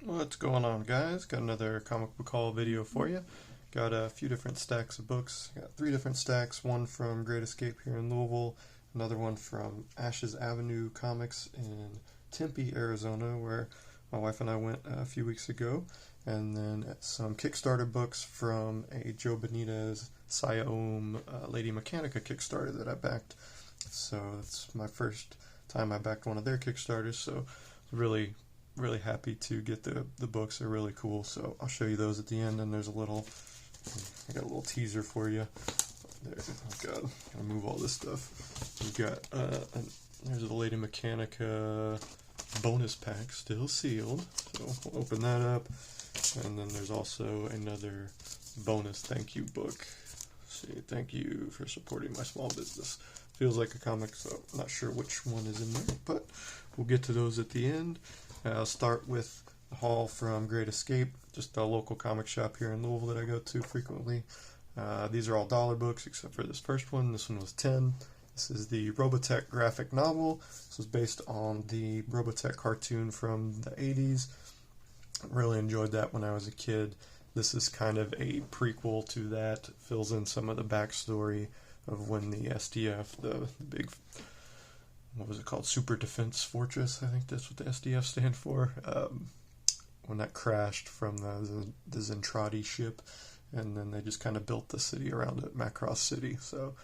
What's going on, guys? Got another comic book haul video for you. Got a few different stacks of books. Got three different stacks, one from Great Escape here in Louisville, another one from Ashes Avenue Comics in Tempe, Arizona, where my wife and I went a few weeks ago, and then some Kickstarter books from a Joe Benitez Saya Lady Mechanika Kickstarter that I backed. So it's my first time I backed one of their Kickstarters, so really happy to get the books. They're really cool, so I'll show you those at the end. And there's I got a little teaser for you there. Oh god, gotta move all this stuff. We've got there's the Lady Mechanika bonus pack, still sealed, so we'll open that up. And then there's also another bonus thank you book. See, thank you for supporting my small business. Feels like a comic, so I'm not sure which one is in there, but we'll get to those at the end. I'll start with the haul from Great Escape, just a local comic shop here in Louisville that I go to frequently. These are all dollar books except for this first one. This one was 10. This is the Robotech graphic novel. This was based on the Robotech cartoon from the 80s. Really enjoyed that when I was a kid. This is kind of a prequel to that. Fills in some of the backstory of when the SDF, the big, what was it called, Super Defense Fortress, I think that's what the SDF stand for, when that crashed from the Zentradi ship, and then they just kind of built the city around it, Macross City. So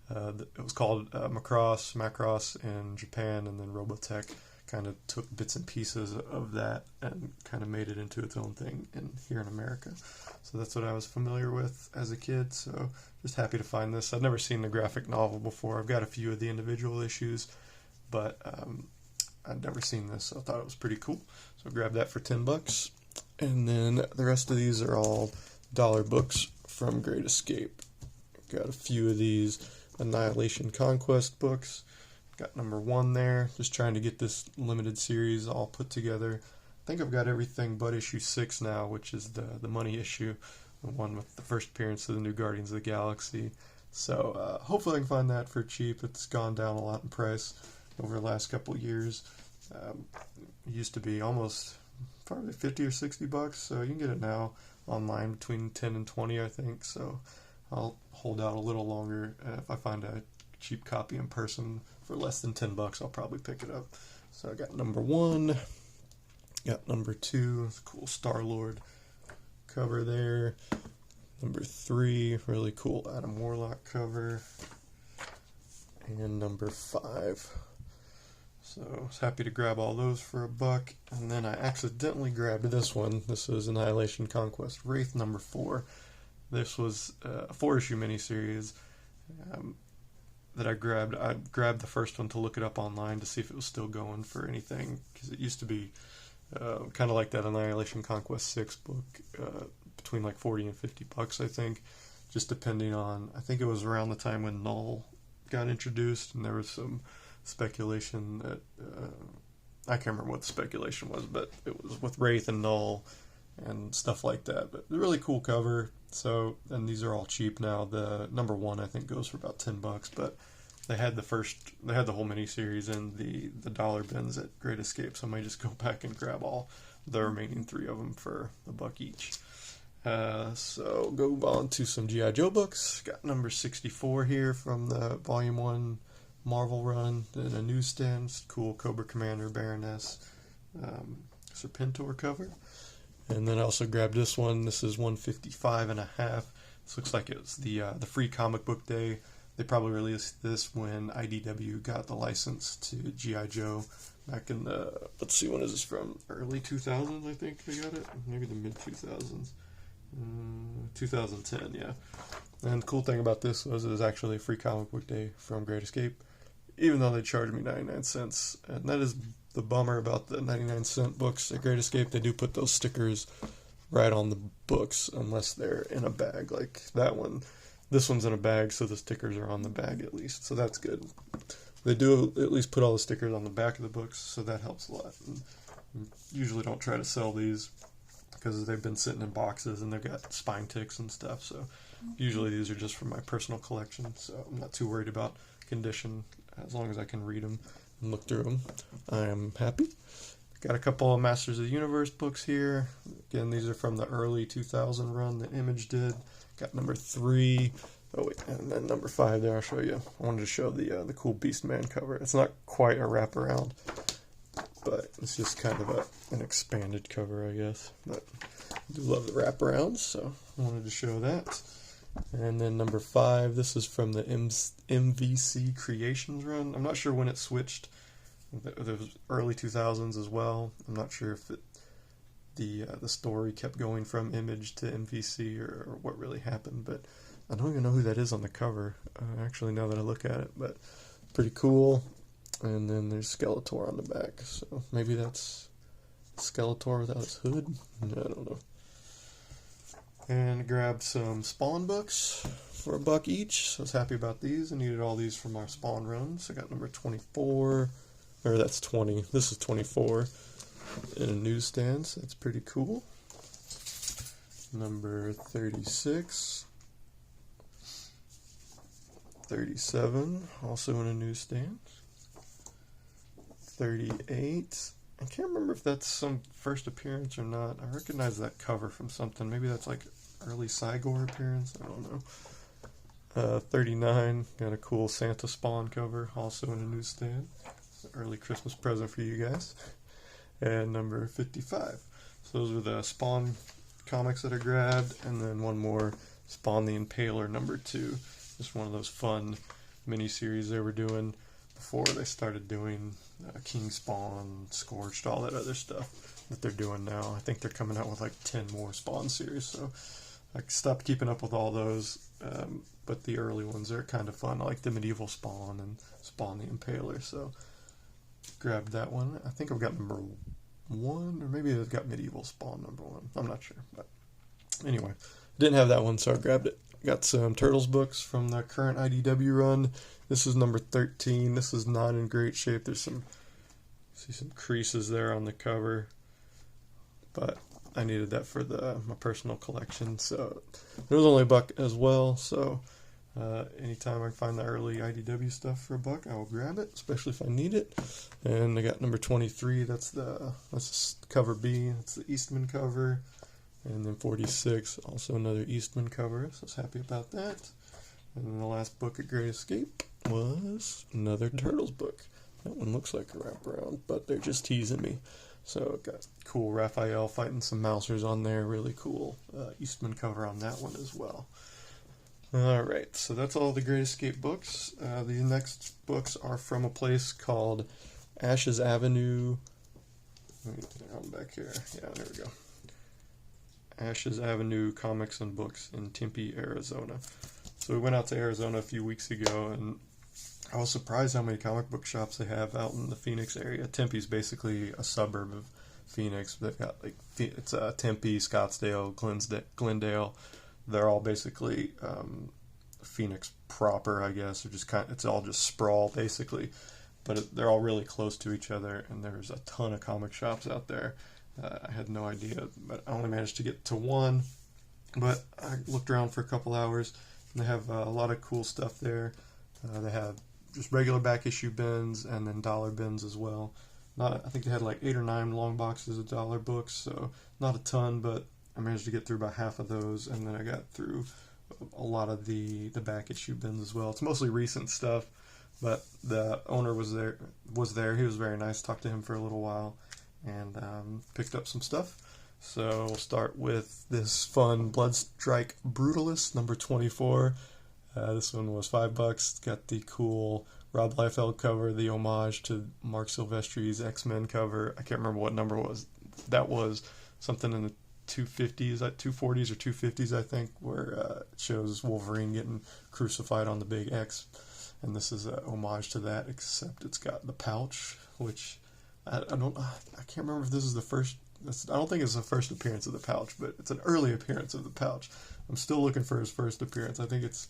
it was called Macross in Japan, and then Robotech kind of took bits and pieces of that and kind of made it into its own thing here in America. So that's what I was familiar with as a kid, so just happy to find this. I've never seen the graphic novel before. I've got a few of the individual issues, but I'd never seen this, so I thought it was pretty cool. So I grabbed that for $10. And then the rest of these are all dollar books from Great Escape. Got a few of these Annihilation Conquest books. Got number 1 there, just trying to get this limited series all put together. I think I've got everything but issue 6 now, which is the money issue, the one with the first appearance of the new Guardians of the Galaxy. So hopefully I can find that for cheap. It's gone down a lot in price over the last couple years. It used to be almost probably 50 or 60 bucks, so you can get it now online between 10 and 20, I think. So I'll hold out a little longer. If I find a cheap copy in person for less than 10 bucks, I'll probably pick it up. So I got number 1, got number 2, cool Star-Lord cover there. Number 3, really cool Adam Warlock cover. And number 5. So I was happy to grab all those for $1. And then I accidentally grabbed this one. This is Annihilation Conquest Wraith number 4. This was a 4-issue miniseries that I grabbed. I grabbed the first one to look it up online to see if it was still going for anything, because it used to be kind of like that Annihilation Conquest 6 book, between like 40 and 50 bucks, I think, just depending on, I think it was around the time when Null got introduced, and there was some speculation that I can't remember what the speculation was, but it was with Wraith and Null and stuff like that. But a really cool cover. So, and these are all cheap now. The number 1 I think goes for about 10 bucks, but they had the whole miniseries in the dollar bins at Great Escape, so I might just go back and grab all the remaining 3 of them for $1 each. So go on to some G.I. Joe books. Got number 64 here from the Volume 1 Marvel run in a newsstand. Cool Cobra Commander Baroness Serpentor cover. And then I also grabbed this one. This is 155.5. This looks like it was the free comic book day. They probably released this when IDW got the license to G.I. Joe back in the, let's see, when is this from? Early 2000s, I think they got it. Maybe the mid 2000s. 2010, yeah. And the cool thing about this was it was actually a free comic book day from Great Escape, even though they charged me 99 cents. And that is the bummer about the 99-cent books at Great Escape. They do put those stickers right on the books unless they're in a bag like that one. This one's in a bag, so the stickers are on the bag at least, so that's good. They do at least put all the stickers on the back of the books, so that helps a lot. And usually don't try to sell these because they've been sitting in boxes and they've got spine ticks and stuff, so usually these are just for my personal collection, so I'm not too worried about condition as long as I can read them and look through them. I am happy. Got a couple of Masters of the Universe books here. Again, these are from the early 2000 run that Image did. Got number 3. Oh wait, and then number 5 there. I'll show you. I wanted to show the cool Beastman cover. It's not quite a wraparound, but it's just kind of an expanded cover, I guess. But I do love the wraparounds, so I wanted to show that. And then number 5, this is from the MVC Creations run. I'm not sure when it switched. There was early 2000s as well. I'm not sure if the story kept going from Image to MVC or what really happened, but I don't even know who that is on the cover, actually, now that I look at it, but pretty cool. And then there's Skeletor on the back, so maybe that's Skeletor without his hood? I don't know. And grabbed some Spawn books for $1 each, so I was happy about these. I needed all these from our Spawn runs. I got number 24, or that's 20, this is 24, in a newsstand, so that's pretty cool. Number 36, 37, also in a newsstand. 38, I can't remember if that's some first appearance or not. I recognize that cover from something. Maybe that's like early Cygor appearance. I don't know. 39, got a cool Santa Spawn cover, also in a newsstand. It's an early Christmas present for you guys. And number 55. So those are the Spawn comics that I grabbed, and then one more, Spawn the Impaler number 2. Just one of those fun mini-series they were doing before they started doing King Spawn, Scorched, all that other stuff that they're doing now. I think they're coming out with like 10 more Spawn series, so I stopped keeping up with all those, but the early ones are kind of fun. I like the Medieval Spawn and Spawn the Impaler, so grabbed that one. I think I've got number 1, or maybe I've got Medieval Spawn number 1. I'm not sure, but anyway, didn't have that one, so I grabbed it. Got some Turtles books from the current IDW run. This is number 13. This is not in great shape. There's some creases there on the cover, but I needed that for my personal collection, so it was only $1 as well. So anytime I find the early IDW stuff for $1, I will grab it, especially if I need it. And I got number 23. That's cover B. That's the Eastman cover. And then 46, also another Eastman cover, so I was happy about that. And then the last book at Great Escape was another Turtles book. That one looks like a wraparound, but they're just teasing me. So got cool Raphael fighting some Mousers on there, really cool Eastman cover on that one as well. Alright, so that's all the Great Escape books. The next books are from a place called Ashes Avenue. I'm back here. Yeah, there we go. Ashes Avenue Comics and Books in Tempe, Arizona. So we went out to Arizona a few weeks ago, and I was surprised how many comic book shops they have out in the Phoenix area. Tempe's basically a suburb of Phoenix. They've got it's Tempe, Scottsdale, Glendale. They're all basically Phoenix proper, I guess. It's all just sprawl basically, but they're all really close to each other, and there's a ton of comic shops out there. I had no idea, but I only managed to get to one. But I looked around for a couple hours, and they have a lot of cool stuff there. They have just regular back issue bins and then dollar bins as well. I think they had like 8 or 9 long boxes of dollar books, so not a ton, but I managed to get through about half of those, and then I got through a lot of the back issue bins as well. It's mostly recent stuff, but the owner was there. He was very nice. Talked to him for a little while, and picked up some stuff. So we'll start with this fun Bloodstrike Brutalist number 24. This one was $5. It's got the cool Rob Liefeld cover, the homage to Mark Silvestri's X-Men cover. I can't remember what number it was. That was something in the 250s, 240s or 250s, I think, where it shows Wolverine getting crucified on the big X. And this is a homage to that, except it's got the pouch, which I can't remember if this is the first. I don't think it's the first appearance of the pouch, but it's an early appearance of the pouch. I'm still looking for his first appearance. I think it's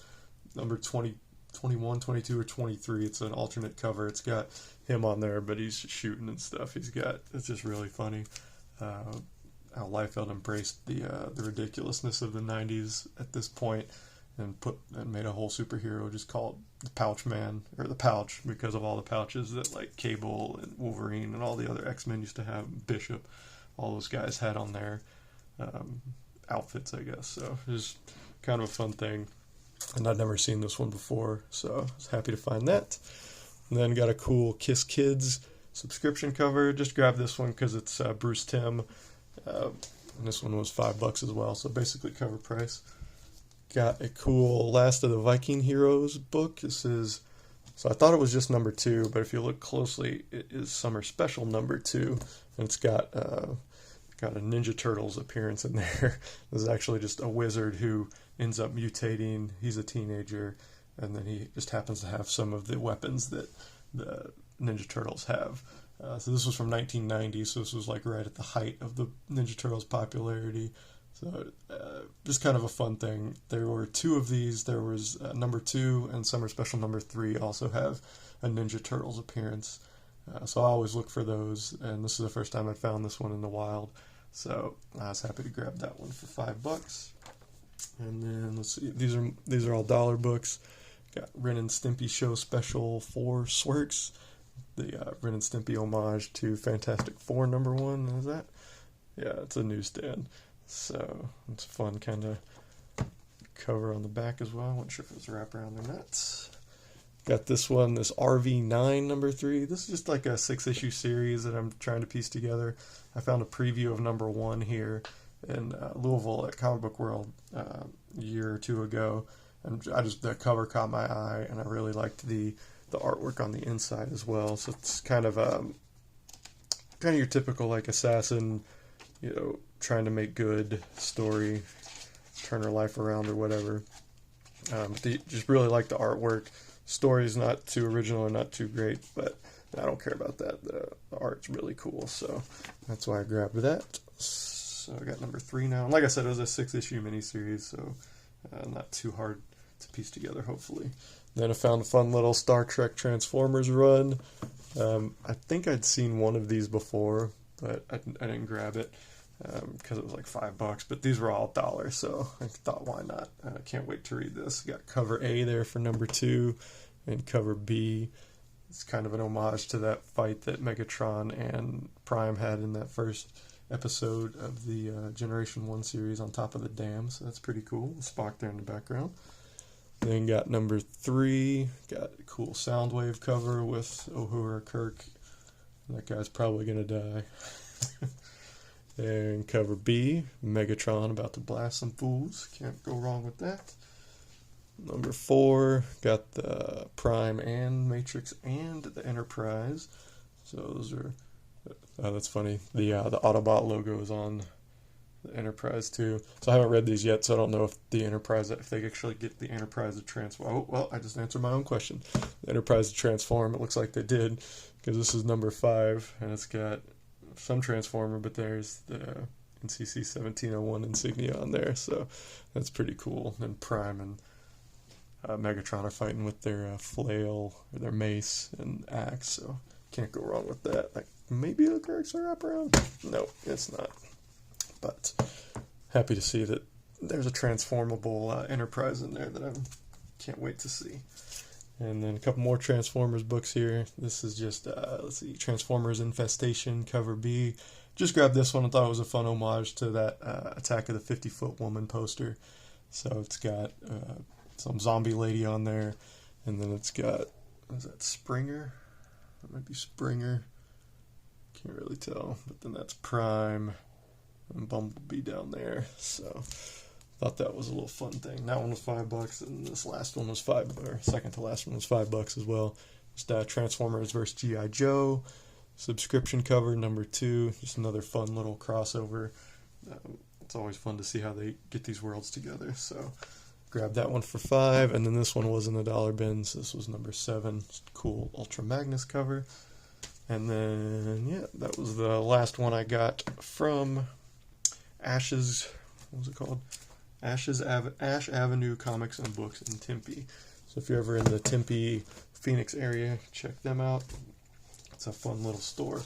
number 20, 21, 22, or 23. It's an alternate cover. It's got him on there, but he's shooting and stuff. It's just really funny how Liefeld embraced the ridiculousness of the 90s at this point. and made a whole superhero just called the Pouch Man, or the Pouch, because of all the pouches that like Cable and Wolverine and all the other X-Men used to have. Bishop, all those guys had on their outfits, I guess. So it was kind of a fun thing, and I'd never seen this one before, so I was happy to find that. And then got a cool Kiss Kids subscription cover. Just grabbed this one because it's Bruce Timm, and this one was $5 as well, so basically cover price. Got a cool Last of the Viking Heroes book. So I thought it was just number 2, but if you look closely, it is Summer Special number 2, and it's got a Ninja Turtles appearance in there. This is actually just a wizard who ends up mutating. He's a teenager, and then he just happens to have some of the weapons that the Ninja Turtles have. So this was from 1990, so this was like right at the height of the Ninja Turtles popularity. So just kind of a fun thing. There were 2 of these. There was number 2 and Summer Special number 3 also have a Ninja Turtles appearance. So I always look for those, and this is the first time I found this one in the wild. So I was happy to grab that one for $5. And then let's see, these are all dollar books. Got Ren and Stimpy Show Special 4 Swerks, the Ren and Stimpy homage to Fantastic Four number 1. Is that? Yeah, it's a newsstand. So it's a fun kind of cover on the back as well. I wasn't sure if it was wrapped around or not. Got this one, this RV9 number 3. This is just like a 6-issue series that I'm trying to piece together. I found a preview of number 1 here in Louisville at Comic Book World a year or 2 ago, and the cover caught my eye, and I really liked the artwork on the inside as well. So it's kind of your typical like assassin, trying to make good story, turn her life around or whatever. Just really like the artwork. Story's not too original or not too great, but I don't care about that. The art's really cool, so that's why I grabbed that. So I got number 3 now. And like I said, it was a 6-issue miniseries, so not too hard to piece together, hopefully. Then I found a fun little Star Trek Transformers run. I think I'd seen one of these before, but I didn't grab it because it was like $5. But these were all $1, so I thought, why not? I can't wait to read this. Got cover A there for number 2, and cover B. It's kind of an homage to that fight that Megatron and Prime had in that first episode of the Generation 1 series on top of the dam, so that's pretty cool. Spock there in the background. Then got number 3, got a cool Soundwave cover with Uhura Kirk. That guy's probably going to die. And cover B, Megatron about to blast some fools. Can't go wrong with that. Number 4, got the Prime and Matrix and the Enterprise. So those are, that's funny. The Autobot logo is on the Enterprise too. So I haven't read these yet, so I don't know if the Enterprise, if they actually get the Enterprise to transform. Oh, well, I just answered my own question. The Enterprise to transform, it looks like they did, because this is number 5, and it's got some Transformer, but there's the NCC 1701 insignia on there, so that's pretty cool. And Prime and Megatron are fighting with their flail, or their mace and axe, so can't go wrong with that. Like, maybe the corrects are up around? No, it's not. But happy to see that there's a transformable Enterprise in there that I can't wait to see. And then a couple more Transformers books here. This is just, let's see, Transformers Infestation, cover B. Just grabbed this one. I thought it was a fun homage to that Attack of the 50-Foot Woman poster. So it's got some zombie lady on there. And then it's got, what is that, Springer? That might be Springer. Can't really tell. But then that's Prime and Bumblebee down there. So thought that was a little fun thing. That one was $5, and this last one was second to last one was $5 as well. Just Transformers vs. G.I. Joe subscription cover number 2. Just another fun little crossover. It's always fun to see how they get these worlds together. So grabbed that one for $5, and then this one was in the dollar bins. This was number 7. Cool Ultra Magnus cover. And then yeah, that was the last one I got from Ash's. What was it called? Ash Avenue Comics and Books in Tempe. So if you're ever in the Tempe, Phoenix area, check them out. It's a fun little store.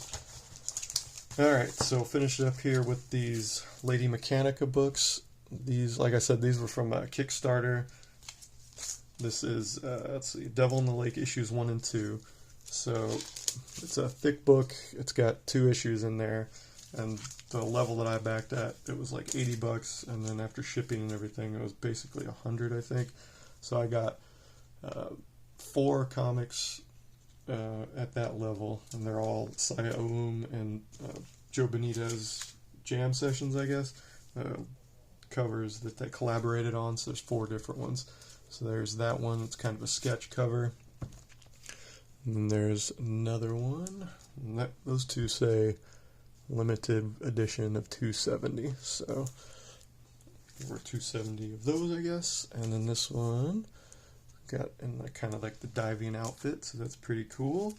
Alright, so finish it up here with these Lady Mechanika books. These, like I said, these were from Kickstarter. This is, let's see, Devil in the Lake issues 1 and 2. So it's a thick book. It's got 2 issues in there. And the level that I backed at, it was like $80, and then after shipping and everything, it was basically $100, I think. So I got 4 comics at that level, and they're all Saya Oum and Joe Benitez jam sessions, I guess. Covers that they collaborated on, so there's 4 different ones. So there's that one, it's kind of a sketch cover. And then there's another one. And those 2 say limited edition of 270, so there were 270 of those, I guess. And then this one got in kind of like the diving outfit, so that's pretty cool.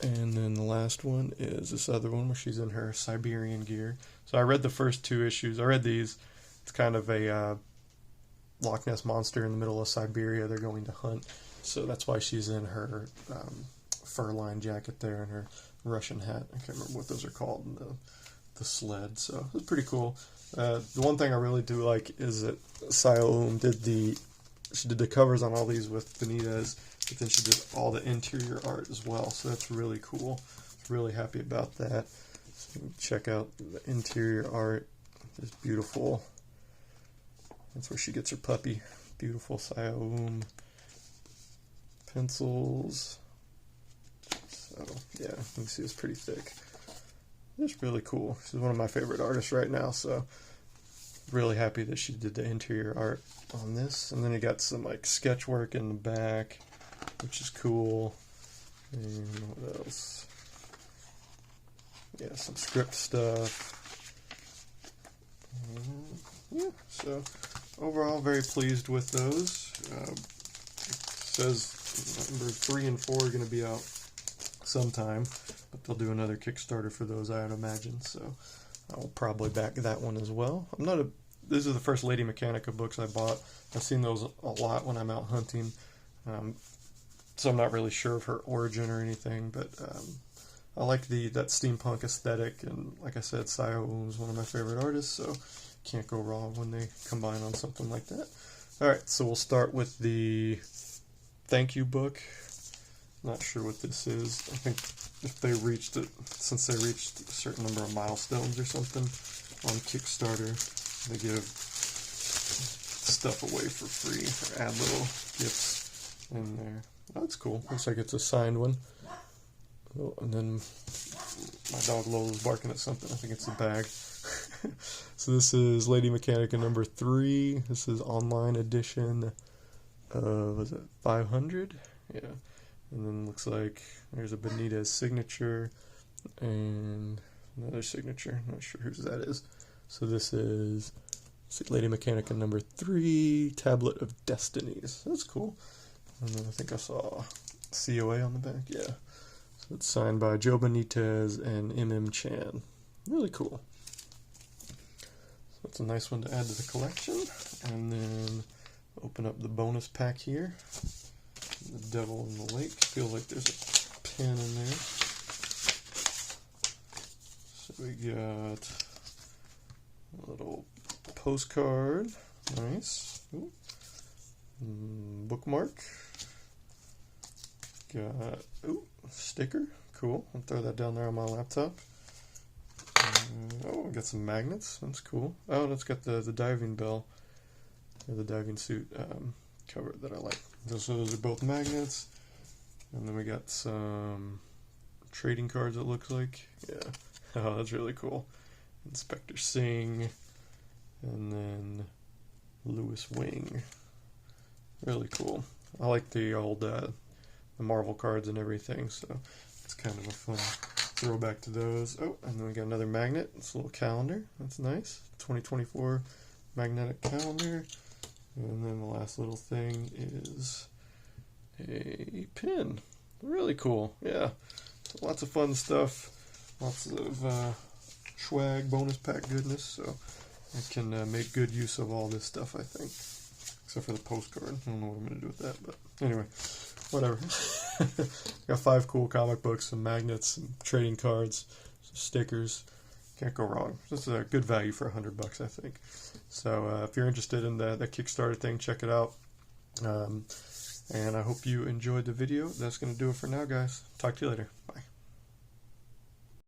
And then the last one is this other one where she's in her Siberian gear. So I read the first 2 issues. I read these. It's kind of a Loch Ness monster in the middle of Siberia. They're going to hunt, so that's why she's in her fur-lined jacket there and her Russian hat. I can't remember what those are called, and the sled. So it's pretty cool. The one thing I really do like is that Saya Oum did the covers on all these with Benitez, but then she did all the interior art as well. So that's really cool. Really happy about that. So check out the interior art. It's beautiful. That's where she gets her puppy. Beautiful Saya Oum pencils. So yeah, you can see it's pretty thick. It's really cool. She's one of my favorite artists right now, so really happy that she did the interior art on this. And then you got some like sketch work in the back, which is cool. And what else? Yeah, some script stuff. Yeah, so overall very pleased with those. It says number 3 and 4 are going to be out sometime, but they'll do another Kickstarter for those, I would imagine, so I'll probably back that one as well. These are the first Lady Mechanika books I bought. I've seen those a lot when I'm out hunting, so I'm not really sure of her origin or anything, but I like that steampunk aesthetic, and like I said, Saya Oum is one of my favorite artists, so can't go wrong when they combine on something like that. Alright, so we'll start with the thank you book. Not sure what this is. I think if they reached it, since they reached a certain number of milestones or something on Kickstarter, they give stuff away for free or add little gifts in there. Oh, that's cool. Looks like it's a signed one. Oh, and then my dog Lola's barking at something. I think it's a bag. So this is Lady Mechanika number 3. This is online edition. Was it 500? Yeah. And then looks like there's a Benitez signature and another signature. Not sure whose that is. So this is Lady Mechanika number 3, Tablet of Destinies. That's cool. And then I think I saw COA on the back. Yeah. So it's signed by Joe Benitez and M.M. Chan. Really cool. So it's a nice one to add to the collection. And then open up the bonus pack here. The Devil in the Lake. Feels like there's a pin in there. So we got a little postcard. Nice. Ooh. Bookmark. Got sticker. Cool. I'll throw that down there on my laptop. Oh, we got some magnets. That's cool. Oh, that's got the diving bell, or the diving suit cover that I like. So those are both magnets. And then we got some trading cards, it looks like. Yeah. Oh, that's really cool. Inspector Singh. And then Louis Wing. Really cool. I like the old the Marvel cards and everything, so it's kind of a fun throwback to those. Oh, and then we got another magnet. It's a little calendar. That's nice. 2024 magnetic calendar. And then the last little thing is a pin. Really cool. Yeah. So lots of fun stuff. Lots of swag, bonus pack goodness. So I can make good use of all this stuff, I think. Except for the postcard. I don't know what I'm going to do with that, but anyway, whatever. Got 5 cool comic books, some magnets, some trading cards, some stickers. Can't go wrong. This is a good value for $100, I think. So if you're interested in the Kickstarter thing, check it out. And I hope you enjoyed the video. That's going to do it for now, guys. Talk to you later. Bye.